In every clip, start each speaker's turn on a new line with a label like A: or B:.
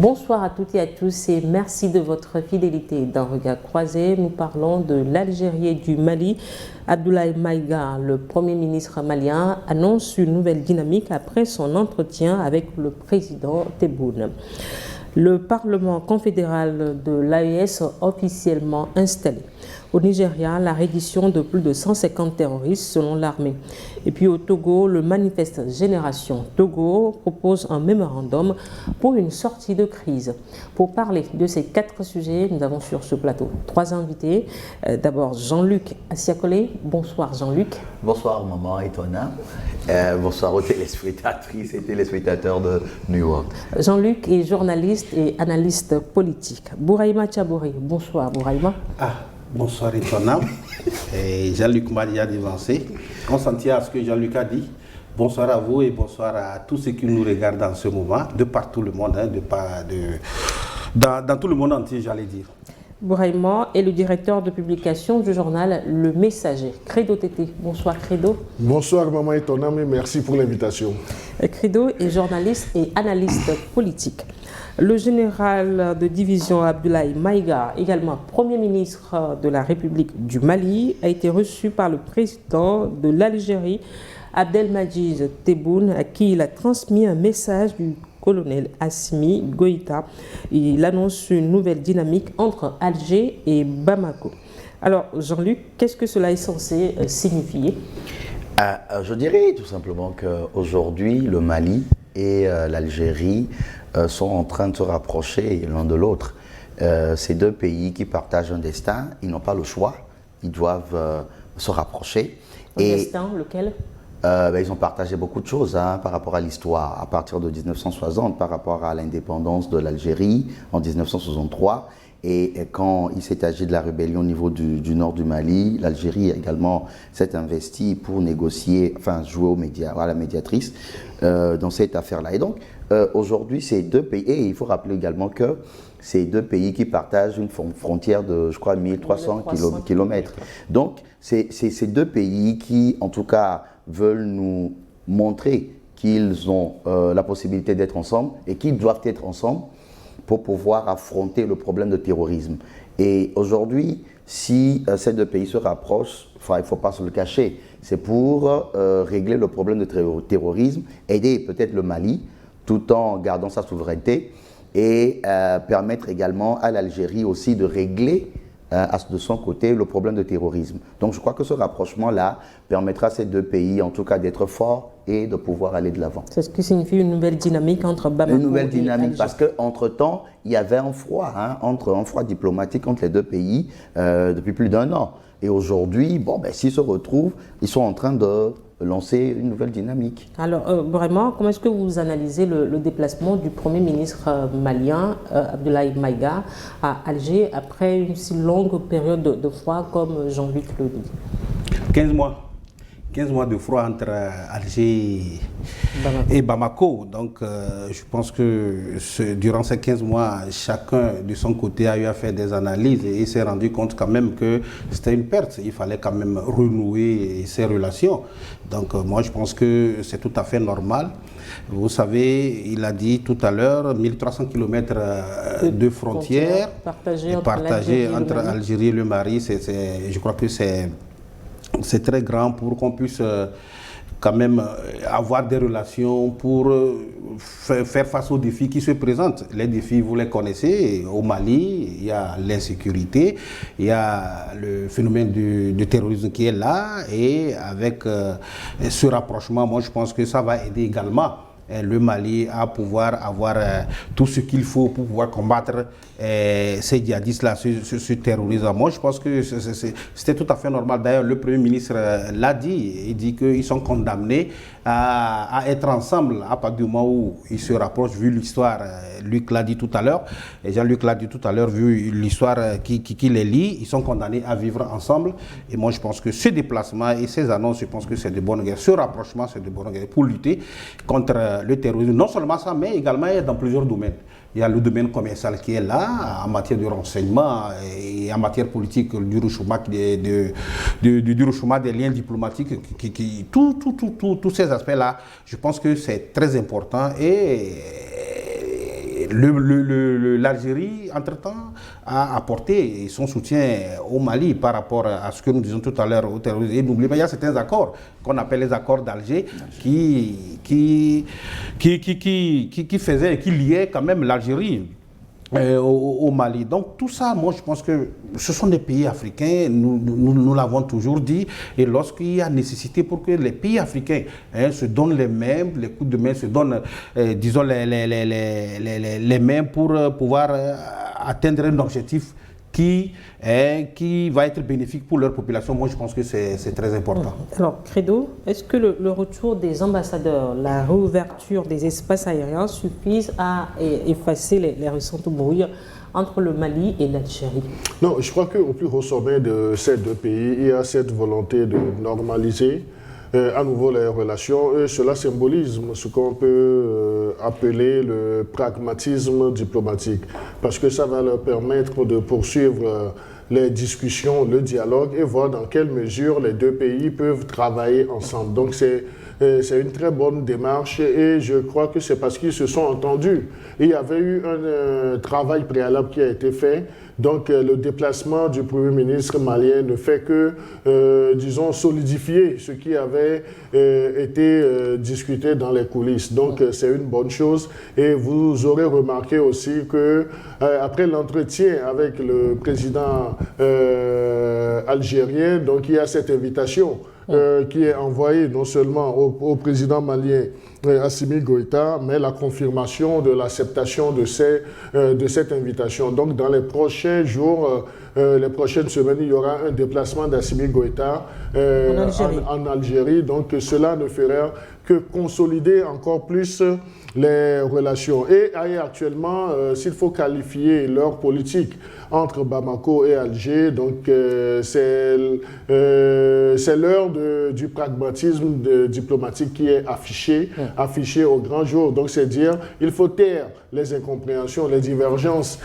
A: Bonsoir à toutes et à tous et merci de votre fidélité. Dans Regard croisé, nous parlons de l'Algérie et du Mali. Abdoulaye Maïga, le Premier ministre malien, annonce une nouvelle dynamique après son entretien avec le président Tebboune. Le Parlement confédéral de l'AES officiellement installé. Au Nigeria, la reddition de plus de 150 terroristes selon l'armée. Et puis au Togo, le manifeste Génération Togo propose un mémorandum pour une sortie de crise. Pour parler de ces 4 sujets, nous avons sur ce plateau 3 invités. D'abord Jean-Luc Assiakole. Bonsoir Jean-Luc.
B: Bonsoir maman Etona. Bonsoir aux téléspectatrices et téléspectateurs de New York.
A: Jean-Luc est journaliste et analyste politique. Bouraïma Tchabouri. Bonsoir Bouraïma.
C: Bonsoir Etona. Jean-Luc m'a déjà devancé. On s'en tient à ce que Jean-Luc a dit. Bonsoir à vous et bonsoir à tous ceux qui nous regardent en ce moment, de partout le monde, dans tout le monde entier, j'allais dire.
A: Bouraïma est le directeur de publication du journal Le Messager. Credo Tété. Bonsoir Credo.
D: Bonsoir Maman Etona, merci pour l'invitation.
A: Credo est journaliste et analyste politique. Le général de division Abdoulaye Maïga, également Premier ministre de la République du Mali, a été reçu par le président de l'Algérie, Abdelmadjid Tebboune, à qui il a transmis un message du colonel Assimi Goïta. Il annonce une nouvelle dynamique entre Alger et Bamako. Alors Jean-Luc, qu'est-ce que cela est censé signifier?
B: Je dirais tout simplement qu'aujourd'hui, le Mali et l'Algérie sont en train de se rapprocher l'un de l'autre. Ces deux pays qui partagent un destin, ils n'ont pas le choix, ils doivent se rapprocher.
A: Destin, lequel?
B: Ils ont partagé beaucoup de choses par rapport à l'histoire. À partir de 1960, par rapport à l'indépendance de l'Algérie en 1963, et quand il s'est agi de la rébellion au niveau du nord du Mali, l'Algérie également s'est investie pour négocier, enfin jouer à la médiatrice dans cette affaire-là. Et donc, aujourd'hui, ces deux pays, et il faut rappeler également que ces deux pays qui partagent une frontière de, je crois, 1300 km. Donc, c'est ces deux pays qui, en tout cas, veulent nous montrer qu'ils ont la possibilité d'être ensemble et qu'ils doivent être ensemble pour pouvoir affronter le problème de terrorisme. Et aujourd'hui, si ces deux pays se rapprochent, il ne faut pas se le cacher, c'est pour régler le problème de terrorisme, aider peut-être le Mali tout en gardant sa souveraineté et permettre également à l'Algérie aussi de régler de son côté le problème de terrorisme. Donc je crois que ce rapprochement-là permettra à ces deux pays en tout cas d'être forts et de pouvoir aller de l'avant.
A: C'est ce qui signifie une nouvelle dynamique entre Bamako et
B: Une nouvelle dynamique
A: Alger.
B: Parce qu'entre-temps, il y avait un froid, un froid diplomatique entre les deux pays depuis plus d'1 an. Et aujourd'hui, s'ils se retrouvent, ils sont en train de lancer une nouvelle dynamique.
A: Alors, vraiment, comment est-ce que vous analysez le déplacement du Premier ministre malien, Abdoulaye Maïga, à Alger, après une si longue période de froid, comme Jean-Luc le dit?
C: 15 mois. 15 mois de froid entre Alger et Bamako. Donc, je pense que durant ces 15 mois, chacun de son côté a eu à faire des analyses et il s'est rendu compte quand même que c'était une perte. Il fallait quand même renouer ces relations. Donc, moi, je pense que c'est tout à fait normal. Vous savez, il a dit tout à l'heure, 1300 km de frontières partagées entre Algérie et le Mali. Je crois que c'est très grand pour qu'on puisse quand même avoir des relations pour faire face aux défis qui se présentent. Les défis, vous les connaissez. Au Mali, il y a l'insécurité, il y a le phénomène du terrorisme qui est là. Et avec ce rapprochement, moi je pense que ça va aider également le Mali à pouvoir avoir tout ce qu'il faut pour pouvoir combattre ces djihadistes-là, ce terrorisme. Moi, je pense que c'était tout à fait normal. D'ailleurs, le Premier ministre l'a dit. Il dit qu'ils sont condamnés à être ensemble à partir du moment où ils se rapprochent, vu l'histoire. Luc l'a dit tout à l'heure, et Jean-Luc l'a dit tout à l'heure, vu l'histoire qui les lie, ils sont condamnés à vivre ensemble. Et moi, je pense que ce déplacement et ces annonces, je pense que c'est de bonnes guerres. Ce rapprochement, c'est de bonnes guerres pour lutter contre le terrorisme. Non seulement ça, mais également dans plusieurs domaines. Il y a le domaine commercial qui est là, en matière de renseignement et en matière politique, du rapprochement des liens diplomatiques, tous ces aspects-là, je pense que c'est très important. Et l'Algérie, entre-temps, a apporté son soutien au Mali par rapport à ce que nous disons tout à l'heure au terrorisme. Et n'oubliez pas, il y a certains accords qu'on appelle les accords d'Alger qui faisaient et qui liaient quand même l'Algérie au Mali. Donc tout ça, moi je pense que ce sont des pays africains, nous l'avons toujours dit, et lorsqu'il y a nécessité pour que les pays africains se donnent les mêmes, les coups de main se donnent, disons, les mains pour pouvoir atteindre un objectif qui va être bénéfique pour leur population. Moi, je pense que c'est très important.
A: Alors, Credo, est-ce que le retour des ambassadeurs, la réouverture des espaces aériens suffisent à effacer les récentes brouilles entre le Mali et l'Algérie?
D: Non, je crois qu'au plus haut sommet de ces deux pays, il y a cette volonté de normaliser à nouveau les relations. Et cela symbolise ce qu'on peut appeler le pragmatisme diplomatique, parce que ça va leur permettre de poursuivre les discussions, le dialogue et voir dans quelle mesure les deux pays peuvent travailler ensemble. Donc c'est une très bonne démarche et je crois que c'est parce qu'ils se sont entendus. Il y avait eu un travail préalable qui a été fait. Donc le déplacement du Premier ministre malien ne fait que, disons, solidifier ce qui avait été discuté dans les coulisses. Donc c'est une bonne chose. Et vous aurez remarqué aussi que après l'entretien avec le président algérien, donc il y a cette invitation qui est envoyée non seulement au président malien Assimi Goïta, mais la confirmation de l'acceptation de cette invitation. Donc dans les prochains jours, les prochaines semaines, il y aura un déplacement d'Assimi Goïta en Algérie. Donc cela ne fera que consolider encore plus les relations. Et actuellement, s'il faut qualifier leur politique entre Bamako et Alger, donc c'est l'heure du pragmatisme diplomatique qui est affiché au grand jour. Donc c'est dire, il faut taire les incompréhensions, les divergences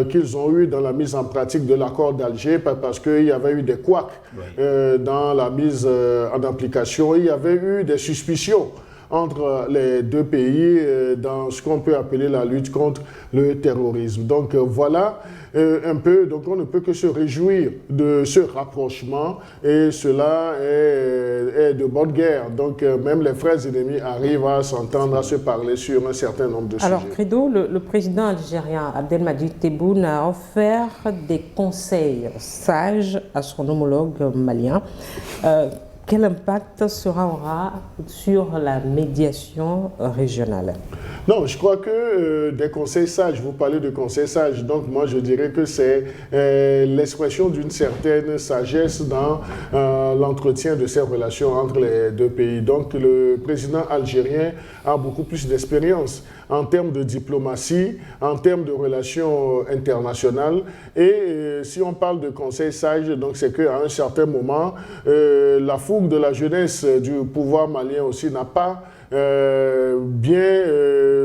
D: qu'ils ont eues dans la mise en pratique de l'accord d'Alger, parce qu'il y avait eu des couacs dans la mise en application, il y avait eu des suspicions entre les deux pays dans ce qu'on peut appeler la lutte contre le terrorisme. Donc voilà un peu, donc on ne peut que se réjouir de ce rapprochement et cela est de bonne guerre. Donc même les frères ennemis arrivent à s'entendre, à se parler sur un certain nombre de sujets.
A: Alors Credo, le président algérien Abdelmadjid Tebboune a offert des conseils sages à son homologue malien. Quel impact cela aura sur la médiation régionale?
D: Non, je crois que des conseils sages, vous parlez de conseils sages, donc moi je dirais que c'est l'expression d'une certaine sagesse dans l'entretien de ces relations entre les deux pays. Donc le président algérien a beaucoup plus d'expérience en termes de diplomatie, en termes de relations internationales. Et si on parle de conseils sages, donc c'est qu'à un certain moment, la fougue de la jeunesse du pouvoir malien aussi n'a pas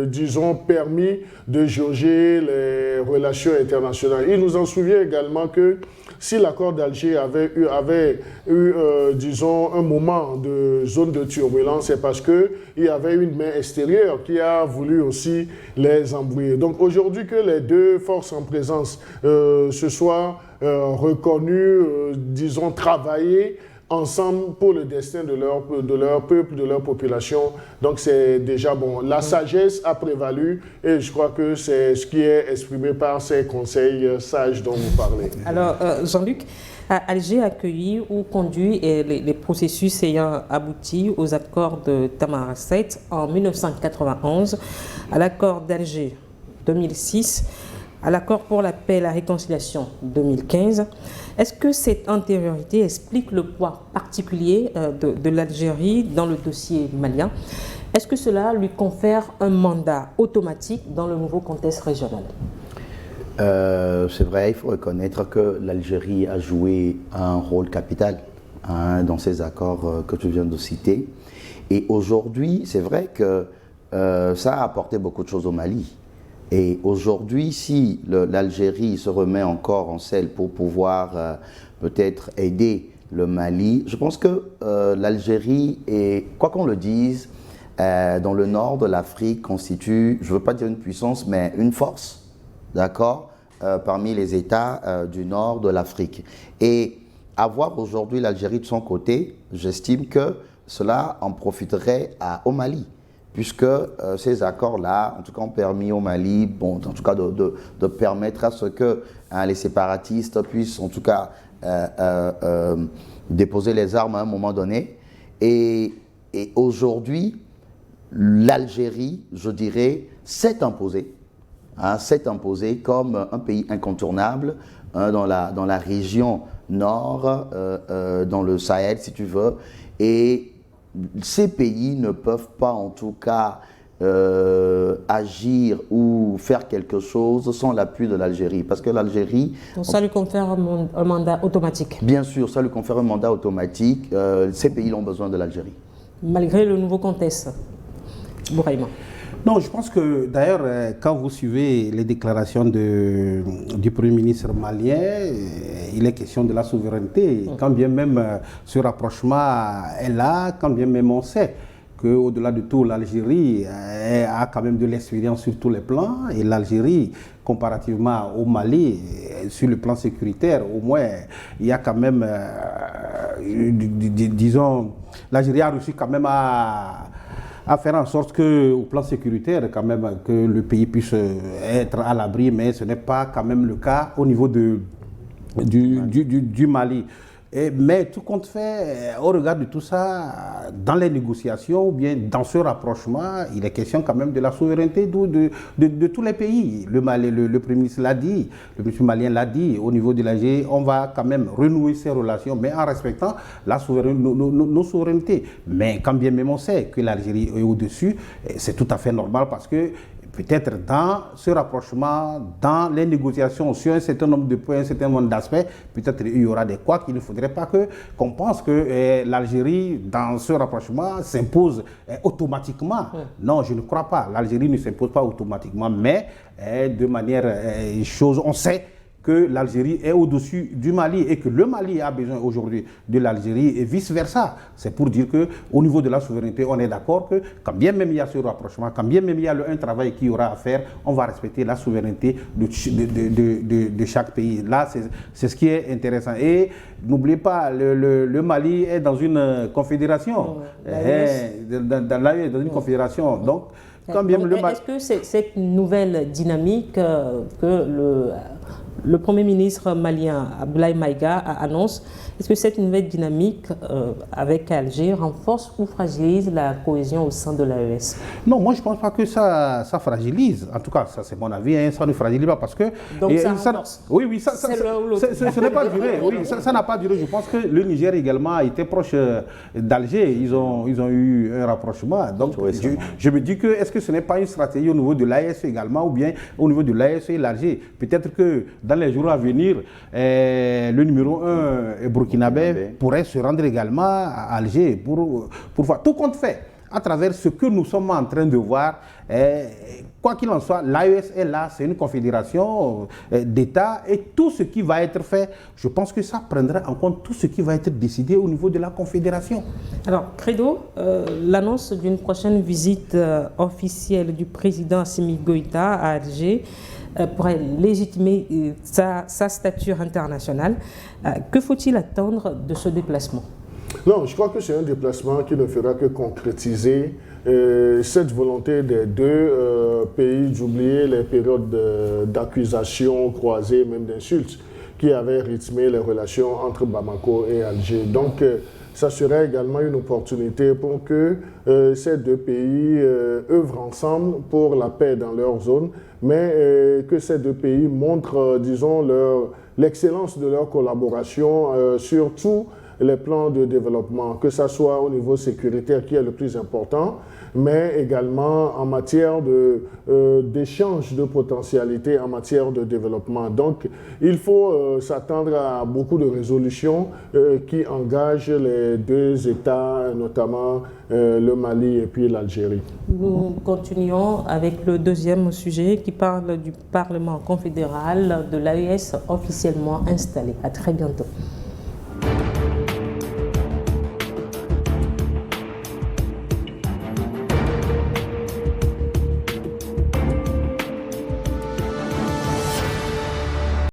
D: disons, permis de jauger les relations internationales. Il nous en souvient également que si l'accord d'Alger avait eu disons, un moment de zone de turbulence, c'est parce qu'il y avait une main extérieure qui a voulu aussi les embrouiller. Donc aujourd'hui que les deux forces en présence se soient reconnues, disons, travailler ensemble pour le destin de leur peuple, de leur population. Donc c'est déjà bon. La sagesse a prévalu et je crois que c'est ce qui est exprimé par ces conseils sages dont vous parlez.
A: Alors Jean-Luc, Alger a accueilli ou conduit les processus ayant abouti aux accords de Tamarasset en 1991, à l'accord d'Alger 2006, à l'accord pour la paix et la réconciliation 2015. Est-ce que cette antériorité explique le poids particulier de l'Algérie dans le dossier malien? Est-ce que cela lui confère un mandat automatique dans le nouveau contexte régional?
B: C'est vrai, il faut reconnaître que l'Algérie a joué un rôle capital dans ces accords que tu viens de citer. Et aujourd'hui, c'est vrai que ça a apporté beaucoup de choses au Mali. Et aujourd'hui, si l'Algérie se remet encore en selle pour pouvoir peut-être aider le Mali, je pense que l'Algérie, quoi qu'on le dise, dans le nord de l'Afrique constitue, je ne veux pas dire une puissance, mais une force, d'accord, parmi les États du nord de l'Afrique. Et avoir aujourd'hui l'Algérie de son côté, j'estime que cela en profiterait au Mali, puisque ces accords-là, en tout cas, ont permis au Mali, bon, en tout cas, de permettre à ce que les séparatistes puissent, en tout cas, déposer les armes à un moment donné. Et aujourd'hui, l'Algérie, je dirais, s'est imposée comme un pays incontournable dans la région nord, dans le Sahel, si tu veux. Et ces pays ne peuvent pas, en tout cas, agir ou faire quelque chose sans l'appui de l'Algérie. Parce que l'Algérie...
A: Donc ça lui confère un mandat automatique.
B: Bien sûr, ça lui confère un mandat automatique. Ces pays ont besoin de l'Algérie.
A: Malgré le nouveau contexte, Bouraïma.
C: Non, je pense que d'ailleurs, quand vous suivez les déclarations du Premier ministre malien, il est question de la souveraineté. Quand bien même ce rapprochement est là, quand bien même on sait qu'au-delà de tout, l'Algérie a quand même de l'expérience sur tous les plans. Et l'Algérie, comparativement au Mali, sur le plan sécuritaire, au moins, il y a quand même, disons, l'Algérie a réussi quand même à faire en sorte que, au plan sécuritaire, quand même, que le pays puisse être à l'abri, mais ce n'est pas quand même le cas au niveau du Mali. Mais tout compte fait, au regard de tout ça, dans les négociations ou bien dans ce rapprochement, il est question quand même de la souveraineté de tous les pays. Le Premier ministre l'a dit, le ministre malien l'a dit, au niveau de l'Algérie, on va quand même renouer ces relations, mais en respectant nos souverainetés. Mais quand bien même on sait que l'Algérie est au-dessus, c'est tout à fait normal parce que peut-être dans ce rapprochement, dans les négociations sur un certain nombre de points, un certain nombre d'aspects, peut-être il y aura des couacs qu'il ne faudrait pas qu'on pense que l'Algérie, dans ce rapprochement, s'impose automatiquement. Non, je ne crois pas. L'Algérie ne s'impose pas automatiquement, mais de manière chose, on sait que l'Algérie est au-dessus du Mali et que le Mali a besoin aujourd'hui de l'Algérie et vice-versa. C'est pour dire qu'au niveau de la souveraineté, on est d'accord que quand bien même il y a ce rapprochement, quand bien même il y a un travail qu'il y aura à faire, on va respecter la souveraineté de chaque pays. Là, c'est ce qui est intéressant. Et n'oubliez pas, le Mali est dans une confédération. Dans une confédération. Donc, quand bien le Mali...
A: Est-ce que cette nouvelle dynamique que le Premier ministre malien Abdoulaye Maïga annonce, est-ce que cette nouvelle dynamique avec Alger renforce ou fragilise la cohésion au sein de l'AES?
C: Non, moi je ne pense pas que ça fragilise. En tout cas, ça c'est mon avis, hein, ça ne fragilise pas parce que...
A: Donc ça renforce.
C: Oui, ce n'est pas duré. Oui, ça n'a pas duré. Je pense que le Niger également a été proche d'Alger. Ils ont eu un rapprochement. Donc je me dis que est-ce que ce n'est pas une stratégie au niveau de l'AES également ou bien au niveau de l'AES et l'Alger? Peut-être que dans les jours à venir, le numéro 1 burkinabé pourrait se rendre également à Alger pour voir. Tout compte fait, à travers ce que nous sommes en train de voir, quoi qu'il en soit, l'AES est là, c'est une confédération d'États et tout ce qui va être fait, je pense que ça prendra en compte tout ce qui va être décidé au niveau de la confédération. Alors,
A: Credo, l'annonce d'une prochaine visite officielle du président Assimi Goïta à Alger pourrait légitimer sa stature internationale. Que faut-il attendre de ce déplacement?
D: Non, je crois que c'est un déplacement qui ne fera que concrétiser cette volonté des deux pays d'oublier les périodes d'accusations croisées, même d'insultes, qui avaient rythmé les relations entre Bamako et Alger. Donc, ça serait également une opportunité pour que ces deux pays œuvrent ensemble pour la paix dans leur zone, mais que ces deux pays montrent, disons, l'excellence de leur collaboration sur tous les plans de développement, que ce soit au niveau sécuritaire qui est le plus important, mais également en matière d'échange de potentialités, en matière de développement. Donc, il faut s'attendre à beaucoup de résolutions qui engagent les deux États, notamment le Mali et puis l'Algérie.
A: Nous continuons avec le deuxième sujet qui parle du Parlement confédéral de l'AES officiellement installé. À très bientôt.